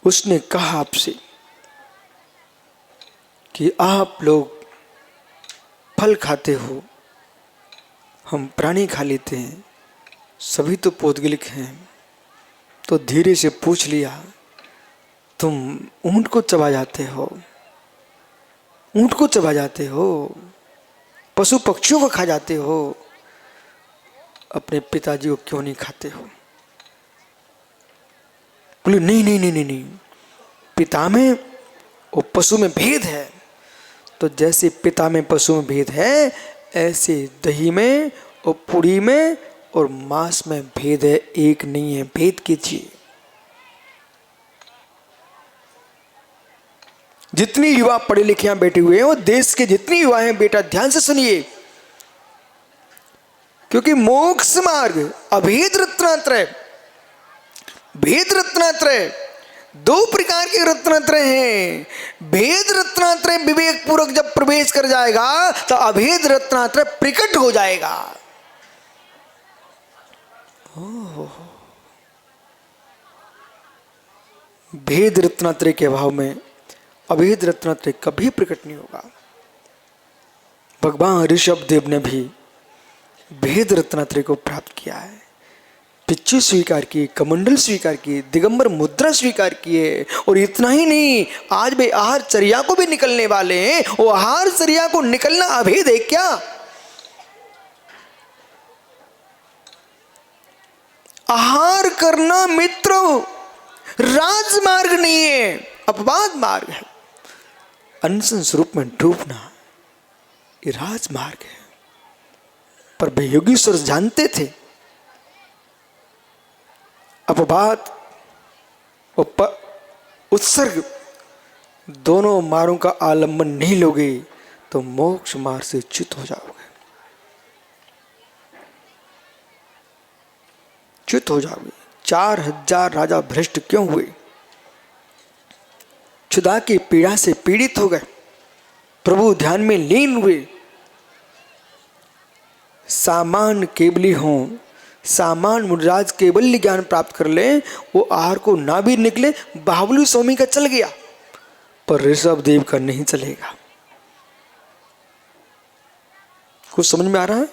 उसने कहा आपसे कि आप लोग फल खाते हो, हम प्राणी खा लेते हैं, सभी तो पौद्गलिक हैं। तो धीरे से पूछ लिया, तुम ऊंट को चबा जाते हो, ऊंट को चबा जाते हो, पशु पक्षियों को खा जाते हो, अपने पिताजी को क्यों नहीं खाते हो? बोले नहीं नहीं नहीं नहीं नहीं, पिता में और पशु में भेद है। तो जैसे पिता में पशु में भेद है, ऐसे दही में और पूरी में और मांस में भेद है, एक नहीं है। भेद कीजिए। जितनी युवा पढ़े लिखे यहां बैठे हुए हैं और देश के जितनी युवा हैं, बेटा ध्यान से सुनिए, क्योंकि मोक्ष मार्ग अभेद रत्नात्रय, भेद रत्नात्रय, दो प्रकार के रत्नात्रय हैं। भेद रत्नात्रय विवेक पूर्वक जब प्रवेश कर जाएगा तो अभेद रत्नात्रय प्रकट हो जाएगा। भेद रत्नात्रय के अभाव में अभेद रत्नात्रय कभी प्रकट नहीं होगा। भगवान ऋषभ देव ने भी भेद रत्नात्रय को प्राप्त किया है। पिच्चू स्वीकार किए, कमंडल स्वीकार किए, दिगंबर मुद्रा स्वीकार किए, और इतना ही नहीं, आज वे आहार चर्या को भी निकलने वाले हैं। वो आहार चर्या को निकलना अभेद है क्या? आहार करना मित्रों राजमार्ग नहीं है, अपवाद मार्ग है। अनशन स्वरूप में डूबना ये राजमार्ग है। पर वे योगीश्वर जानते थे अपवाद और उत्सर्ग दोनों मार्गों का आलंबन नहीं लोगे तो मोक्ष मार्ग से च्युत हो जाओगे, च्युत हो जाओगे। 4000 राजा भ्रष्ट क्यों हुए? क्षुधा की पीड़ा से पीड़ित हो गए, प्रभु ध्यान में लीन हुए। सामान केवली हों, सामान मुनिराज केवल ज्ञान प्राप्त कर ले, वो आहार को ना भी निकले। बाहुबली स्वामी का चल गया पर ऋषभ देव का नहीं चलेगा। कुछ समझ में आ रहा है?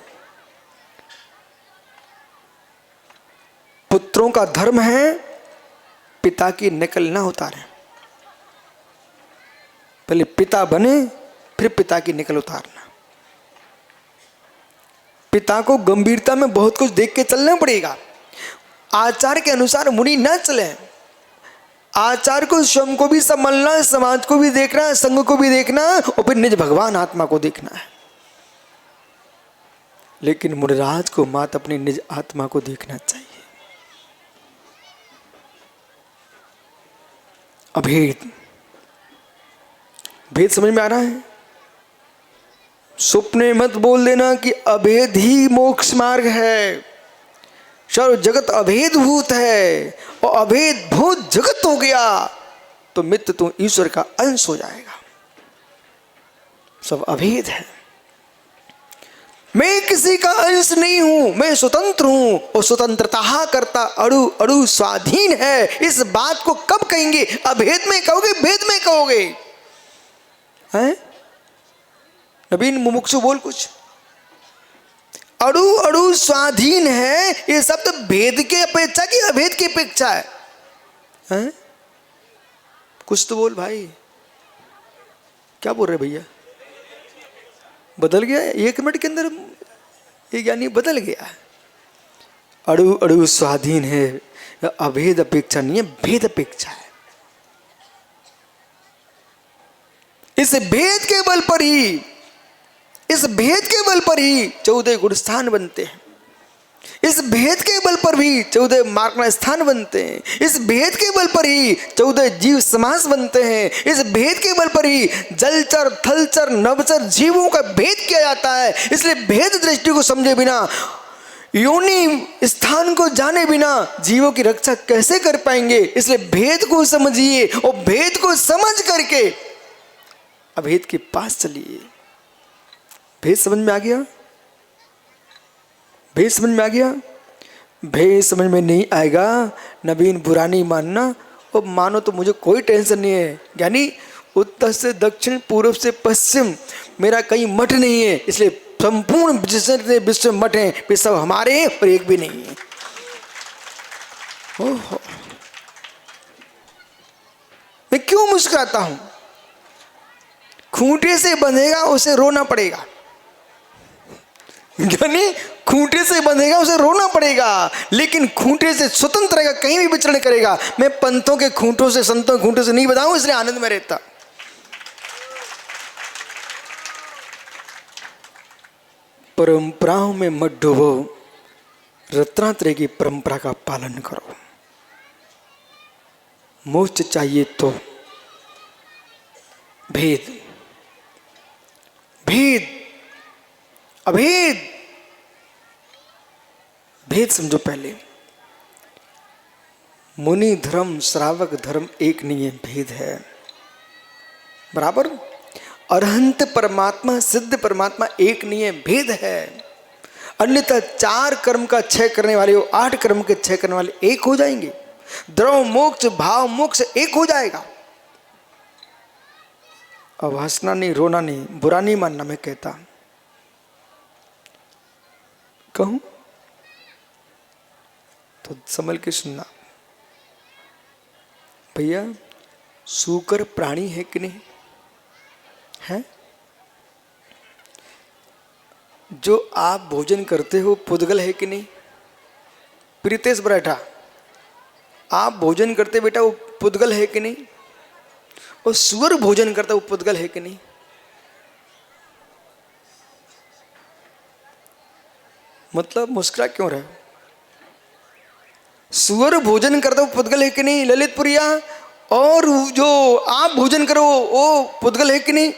पुत्रों का धर्म है पिता की नकल ना उतारें, पहले पिता बने फिर पिता की नकल उतारना। पिता को गंभीरता में बहुत कुछ देख के चलना पड़ेगा। आचार के अनुसार मुनि न चले। आचार को स्वयं को भी संभालना है, समाज को भी देखना है, संघ को भी देखना है, और फिर निज भगवान आत्मा को देखना है। लेकिन मुनिराज को मात अपनी निज आत्मा को देखना चाहिए। अभेद, भेद समझ में आ रहा है? सुपने मत बोल देना कि अभेद ही मोक्ष मार्ग है। सर्व जगत अभेद भूत है, और अभेद भूत जगत हो गया तो मित्र तू ईश्वर का अंश हो जाएगा। सब अभेद है। मैं किसी का अंश नहीं हूं, मैं स्वतंत्र हूं, और स्वतंत्रता करता अड़ु अड़ु स्वाधीन है। इस बात को कब कहेंगे? अभेद में कहोगे, भेद में कहोगे? हैं? नवीन मुमुक्षु बोल कुछ। अड़ु अड़ु स्वाधीन है, ये सब तो भेद के अपेक्षा की अभेद की अपेक्षा है। हैं? कुछ तो बोल भाई। क्या बोल रहे भैया? बदल गया 1 मिनट के अंदर, ये ज्ञानी बदल गया। अड़ु अड़ु स्वाधीन है, अभेद अपेक्षा नहीं है, भेद अपेक्षा है। इस भेद के बल पर ही, इस भेद के बल पर ही 14 गुण स्थान बनते हैं। इस भेद के बल पर भी 14 मार्ग स्थान बनते हैं। इस भेद के बल पर ही 14 जीव समास बनते हैं। इस भेद के बल पर ही जलचर, थलचर, नभचर जीवों का भेद किया जाता है। इसलिए भेद दृष्टि को समझे बिना, योनि स्थान को जाने बिना जीवों की रक्षा कैसे कर पाएंगे। इसलिए भेद को समझिए और भेद को समझ करके अभेद के पास चलिए। भेद समझ में आ गया? भेद समझ में आ गया? भेद समझ में नहीं आएगा, नवीन बुरा नहीं मानना, और मानो तो मुझे कोई टेंशन नहीं है। यानी उत्तर से दक्षिण, पूर्व से पश्चिम मेरा कहीं मठ नहीं है, इसलिए संपूर्ण जितने विश्व मठ हैं वे सब हमारे हैं और एक भी नहीं है। ओहो, मैं क्यों मुस्कुराता हूं? खूंटे से बंधेगा उसे रोना पड़ेगा, यानी खूंटे से बंधेगा उसे रोना पड़ेगा, लेकिन खूंटे से स्वतंत्र रहेगा, कहीं भी विचरण करेगा। मैं पंथों के खूंटों से, संतों के खूंटों से नहीं बंधा हूं, इसलिए आनंद में रहता। परंपराओं में मत डूबो, रत्नात्रय की परंपरा का पालन करो। मोक्ष चाहिए तो भेद, भेद, अभेद, भेद समझो पहले। मुनि धर्म, श्रावक धर्म एक नहीं है, भेद है। बराबर? अरहंत परमात्मा, सिद्ध परमात्मा एक नहीं है, भेद है। अन्यथा 4 कर्म का 6 करने वाले हो, 8 कर्म के 6 करने वाले एक हो जाएंगे। द्रव मोक्ष, भाव मोक्ष एक हो जाएगा। अब हंसना नहीं, रोना नहीं, बुरा नहीं मानना, मैं कहता कहूं तो संभल के सुनना। भैया, सूकर प्राणी है कि नहीं है? जो आप भोजन करते हो पुद्गल है कि नहीं? प्रीतेश बैठा, आप भोजन करते बेटा, वो पुद्गल है कि नहीं? और सुअर भोजन करता, वो पुद्गल है कि नहीं? मतलब मुस्कुरा क्यों रहे हो? सुअर भोजन करता, वो पुद्गल है कि नहीं ललितपुरिया? और जो आप भोजन करो वो पुद्गल है कि नहीं?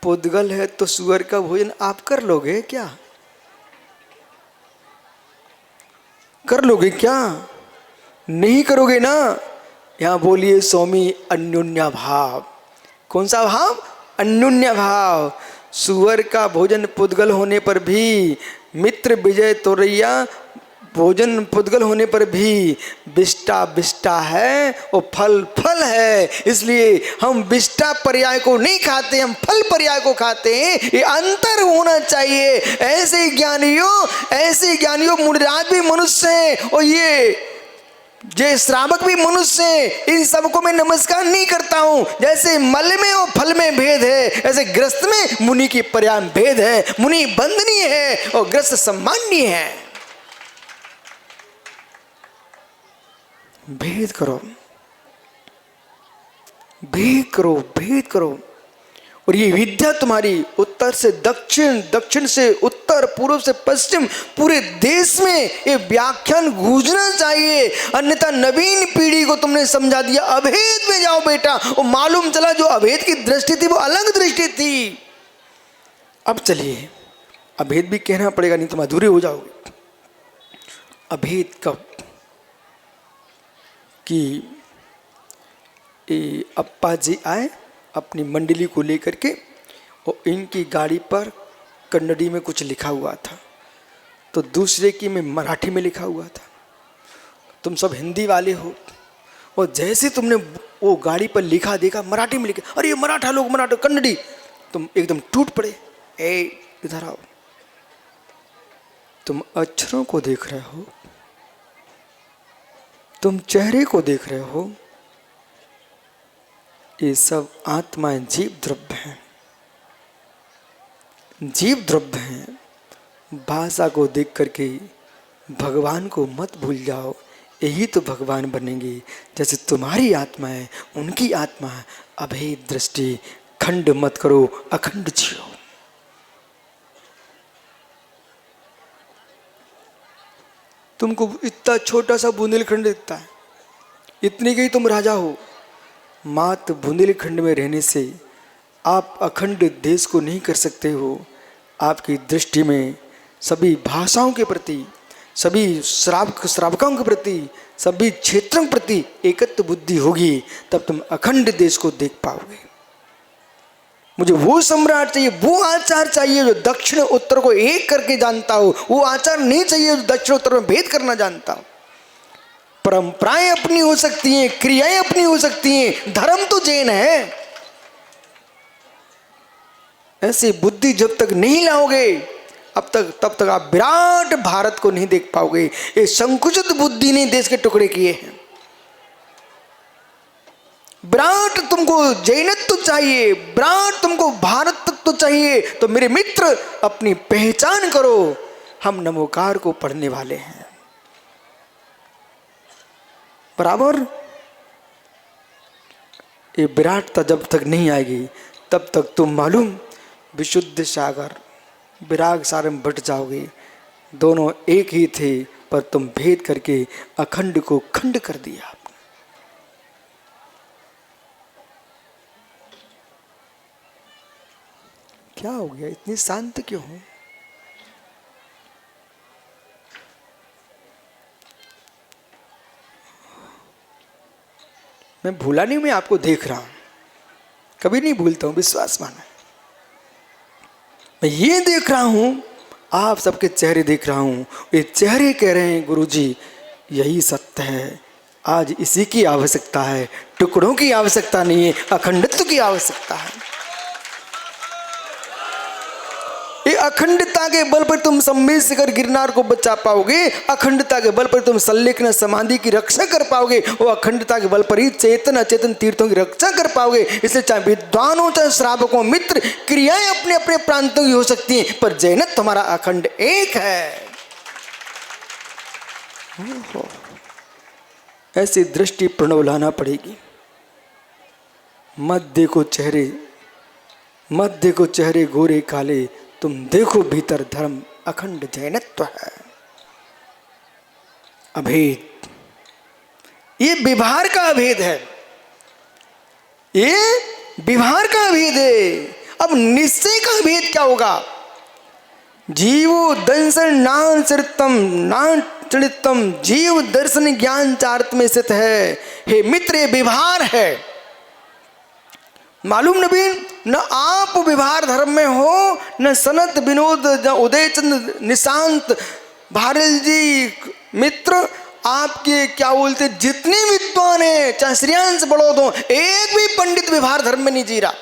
पुद्गल है तो सुअर का भोजन आप कर लोगे क्या? कर लोगे क्या? नहीं करोगे ना। यहां बोलिए स्वामी अन्योन्या भाव। कौन सा भाव? अन्योन्या भाव। सुअर का भोजन पुद्गल होने पर भी, मित्र विजय तोरैया, भोजन पुद्गल होने पर भी विष्टा विष्टा है और फल फल है। इसलिए हम विष्टा पर्याय को नहीं खाते, हम फल पर्याय को खाते हैं। ये अंतर होना चाहिए। ऐसे ज्ञानियों मुनिराज भी मनुष्य हैं और ये श्रावक भी मनुष्य हैं। इन सबको मैं नमस्कार नहीं करता हूं। जैसे मल में और फल में भेद है, ऐसे ग्रस्त में मुनि की पर्याय भेद है। मुनि बंदनीय है और ग्रस्त सम्माननीय है। भेद करो, भेद करो, भेद करो। और ये विद्या तुम्हारी उत्तर से दक्षिण, दक्षिण से उत्तर, पूर्व से पश्चिम, पूरे देश में ये व्याख्यान गूंजना चाहिए। अन्यथा नवीन पीढ़ी को तुमने समझा दिया अभेद में जाओ बेटा, और मालूम चला जो अभेद की दृष्टि थी वो अलग दृष्टि थी। अब चलिए, अभेद भी कहना पड़ेगा, नहीं तुम अधूरे हो जाओगे। अभेद कब? कि अप्पा जी आए अपनी मंडली को लेकर के, और इनकी गाड़ी पर कन्नड़ी में कुछ लिखा हुआ था, तो दूसरे की में मराठी में लिखा हुआ था। तुम सब हिंदी वाले हो, और जैसे तुमने वो गाड़ी पर लिखा देखा मराठी में लिखा, अरे ये मराठा लोग, मराठा कन्नड़ी, तुम एकदम टूट पड़े। ए इधर आओ, तुम अक्षरों को देख रहे हो, तुम चेहरे को देख रहे हो, ये सब आत्माएं जीव द्रव्य हैं, जीव द्रव्य हैं। भाषा को देख करके भगवान को मत भूल जाओ, यही तो भगवान बनेंगे। जैसे तुम्हारी आत्मा है, उनकी आत्मा है। अभेद दृष्टि, खंड मत करो, अखंड जियो। तुमको इतना छोटा सा बुंदेलखंड दिखता है, इतने के ही तुम राजा हो। मात्र बुंदेलखंड में रहने से आप अखंड देश को नहीं कर सकते हो। आपकी दृष्टि में सभी भाषाओं के प्रति, सभी श्रावकों के प्रति, सभी क्षेत्रों के प्रति एकत्व बुद्धि होगी, तब तुम अखंड देश को देख पाओगे। मुझे वो सम्राट चाहिए, वो आचार चाहिए जो दक्षिण उत्तर को एक करके जानता हो। वो आचार नहीं चाहिए जो दक्षिण उत्तर में भेद करना जानता हो। परंपराएं अपनी हो सकती हैं, क्रियाएं अपनी हो सकती हैं, धर्म तो जैन है। ऐसी बुद्धि जब तक नहीं लाओगे तब तक आप विराट भारत को नहीं देख पाओगे। ये संकुचित बुद्धि ने देश के टुकड़े किए हैं। विराट तुमको जैनत्व चाहिए, विराट तुमको भारत तत्व चाहिए, तो मेरे मित्र अपनी पहचान करो। हम नमोकार को पढ़ने वाले हैं, बराबर। ये विराटता जब तक नहीं आएगी तब तक तुम मालूम विशुद्ध सागर विराग सागर में बट जाओगे। दोनों एक ही थे, पर तुम भेद करके अखंड को खंड कर दिया। क्या हो गया, इतनी शांत क्यों हो? मैं भूला नहीं, मैं आपको देख रहा हूं, कभी नहीं भूलता हूं, विश्वास माना। मैं ये देख रहा हूं, आप सबके चेहरे देख रहा हूं। ये चेहरे कह रहे हैं गुरुजी यही सत्य है, आज इसी की आवश्यकता है, टुकड़ों की आवश्यकता नहीं है, अखंडत्व की आवश्यकता है। ये अखंडता के बल पर तुम सम्मेद शिखर गिरनार को बचा पाओगे। अखंडता के बल पर तुम सल्लेखन समाधि की रक्षा कर पाओगे। वो अखंडता के बल पर ही चेतन अचेतन तीर्थों की रक्षा कर पाओगे। इसलिए चाहे विद्वानों चाहे श्रावकों मित्र, क्रियाएं अपने अपने प्रांतों की हो सकती हैं, पर जैनत तुम्हारा अखंड एक है। ऐसी दृष्टि प्रणव लाना पड़ेगी। मत देखो चेहरे गोरे काले, तुम देखो भीतर धर्म अखंड जैनत्व है। अभेद, ये व्यवहार का अभेद है, ये व्यवहार का अभेद है। अब निश्चय का अभेद क्या होगा? जीवो दंसन नान चरितम नान चरितम, जीव दर्शन ज्ञान चार्त में स्थित है। हे मित्र, ये व्यवहार है। मालूम नबीन, न आप व्यवहार धर्म में हो, न सनत विनोद उदयचंद निशांत भारल जी मित्र, आपके क्या बोलते जितने विद्वान हैं, चाहे श्रेयांश बड़ोद हो, एक भी पंडित व्यवहार धर्म में नहीं जी रहा।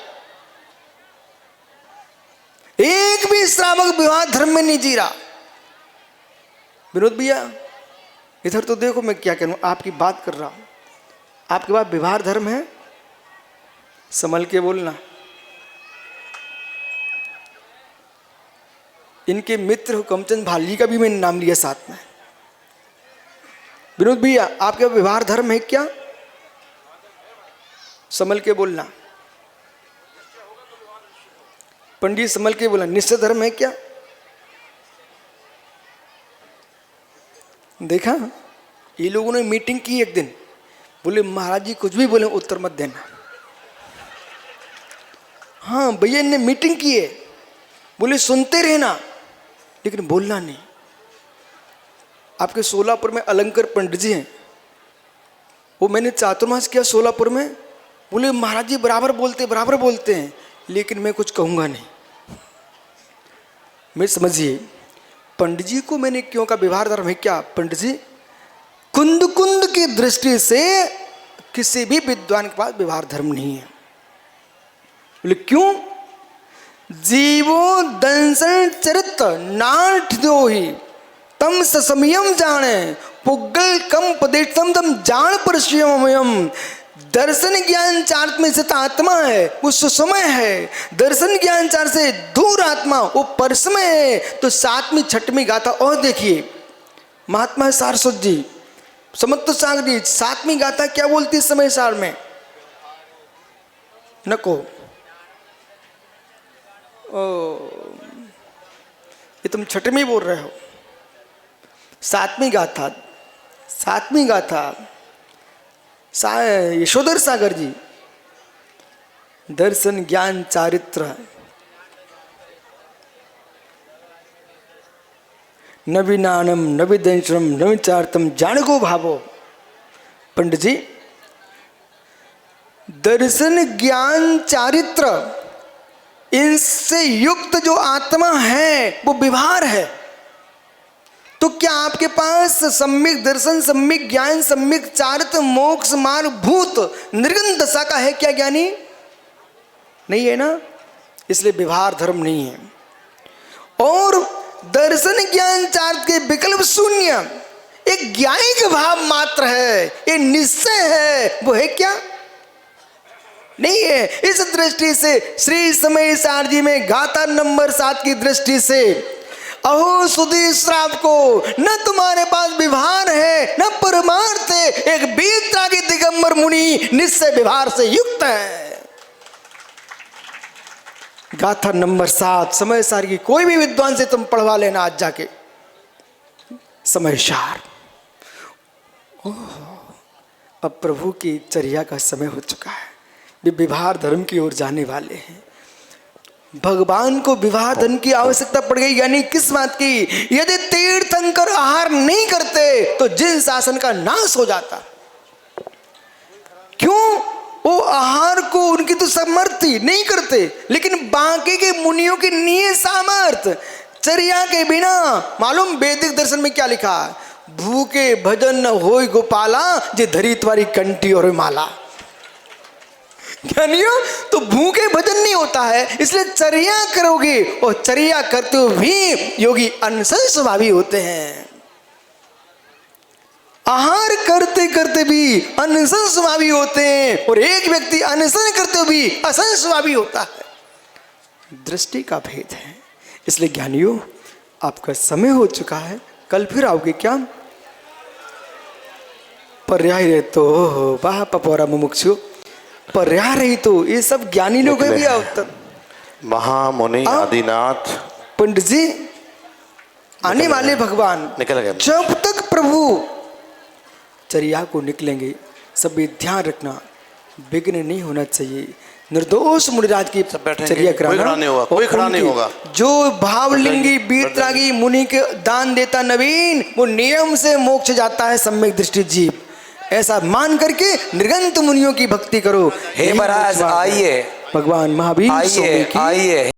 एक भी श्रावक व्यवहार धर्म में नहीं जी रहा। विनोद भैया इधर तो देखो, मैं क्या करूं, आपकी बात कर रहा हूं। आपके पास व्यवहार धर्म है, संभल के बोलना। इनके मित्र हुकमचंद भाली का भी मैंने नाम लिया साथ में। विनोद भैया आपका व्यवहार धर्म है क्या? संभल के बोलना। पंडित संभल के बोलना, निश्चय धर्म है क्या? देखा, ये लोगों ने मीटिंग की एक दिन, बोले महाराज जी कुछ भी बोले उत्तर मत देना। हाँ भैया ने मीटिंग की है, बोले सुनते रहना लेकिन बोलना नहीं। आपके सोलापुर में अलंकर पंडित जी हैं, वो मैंने चातुर्मास किया सोलापुर में, बोले महाराज जी बराबर बोलते हैं लेकिन मैं कुछ कहूँगा नहीं। मैं समझिए पंडित जी को मैंने क्यों का व्यवहार धर्म है क्या? पंडित जी कुंद कुंद की दृष्टि से किसी भी विद्वान के पास व्यवहार धर्म नहीं है। बोले क्यों? जीवो दंसन चरित नाट दो ही तम ससमयम जाने पुगल कम पदेशम तम जान पर स्वयं। दर्शन ज्ञान चार्त में स्थित आत्मा है, वो सुसमय है। दर्शन ज्ञान चार से दूर आत्मा वो परसमय है। तो सातवीं छठवीं गाथा और देखिए, महात्मा सारस्वत जी समत्त सागर जी सातवीं गाथा क्या बोलती है समय सार में? नको ये तुम छठवीं बोल रहे हो। सातवीं गाथा यशोधर सागर जी, दर्शन ज्ञान चारित्र नवीनानम नवीदंशम नवीचार्तम जाणगो भावो। पंडित जी, दर्शन ज्ञान चारित्र इनसे युक्त जो आत्मा है वो विभार है। तो क्या आपके पास सम्यक दर्शन, सम्यक ज्ञान, सम्यक चारित्र, मोक्ष मार्ग भूत निर्गुण दशा का है क्या ज्ञानी? नहीं है ना, इसलिए विभार धर्म नहीं है। और दर्शन ज्ञान चारित्र के विकल्प शून्य एक ज्ञानिक भाव मात्र है, ये निश्चय है, वो है क्या? नहीं है। इस दृष्टि से श्री समय सार जी में गाथा नंबर 7 की दृष्टि से अहो सुधी श्राप को, न तुम्हारे पास विभार है न परमार्थ है, एक बीतरागी दिगंबर मुनि निश्चय विभार से युक्त है। गाथा नंबर 7 समय सार की कोई भी विद्वान से तुम पढ़वा लेना आज जाके। समय सार, अब प्रभु की चर्या का समय हो चुका है, वे विवाह धर्म की ओर जाने वाले हैं। भगवान को विवाह धन की आवश्यकता पड़ गई, यानी किस बात की? यदि तीर्थंकर आहार नहीं करते तो जिन शासन का नाश हो जाता। क्यों? वो आहार को उनकी तो समर्थी नहीं करते, लेकिन बाकी के मुनियों की नियत सामर्थ चर्या के बिना, मालूम वैदिक दर्शन में क्या लिखा है? भूखे भजन न होय गोपाला, जे धरी तुम्हारी कंठी और माला। ज्ञानियों, तो भूखे भजन नहीं होता है, इसलिए चर्या करोगे, और चर्या करते हुए भी योगी अनशन स्वभावी होते हैं। आहार करते करते भी अनशन स्वभावी होते हैं, और एक व्यक्ति अनशन करते हुए भी असन स्वभावी होता है। दृष्टि का भेद है। इसलिए ज्ञानियों, आपका समय हो चुका है, कल फिर आओगे क्या? पर्याय रहे तो वाह पपोरा मुमुक्षु, पर्याय रही तो ये सब ज्ञानी लोग हैं भी आवत महामुनि आदिनाथ। पंडित जी, आने वाले भगवान निकल गए। जब तक प्रभु चर्या को निकलेंगे, सब ध्यान रखना, विघ्न नहीं होना चाहिए। निर्दोष मुनिराज की चर्या कराना, कोई खड़ा नहीं होगा। जो भावलिंगी बीतरागी मुनि के दान देता नवीन, वो नियम से मोक्ष जाता है सम्यक दृष्टि जीव। ऐसा मान करके निर्गंत मुनियों की भक्ति करो। हे महाराज आइए, भगवान महावीर आइए।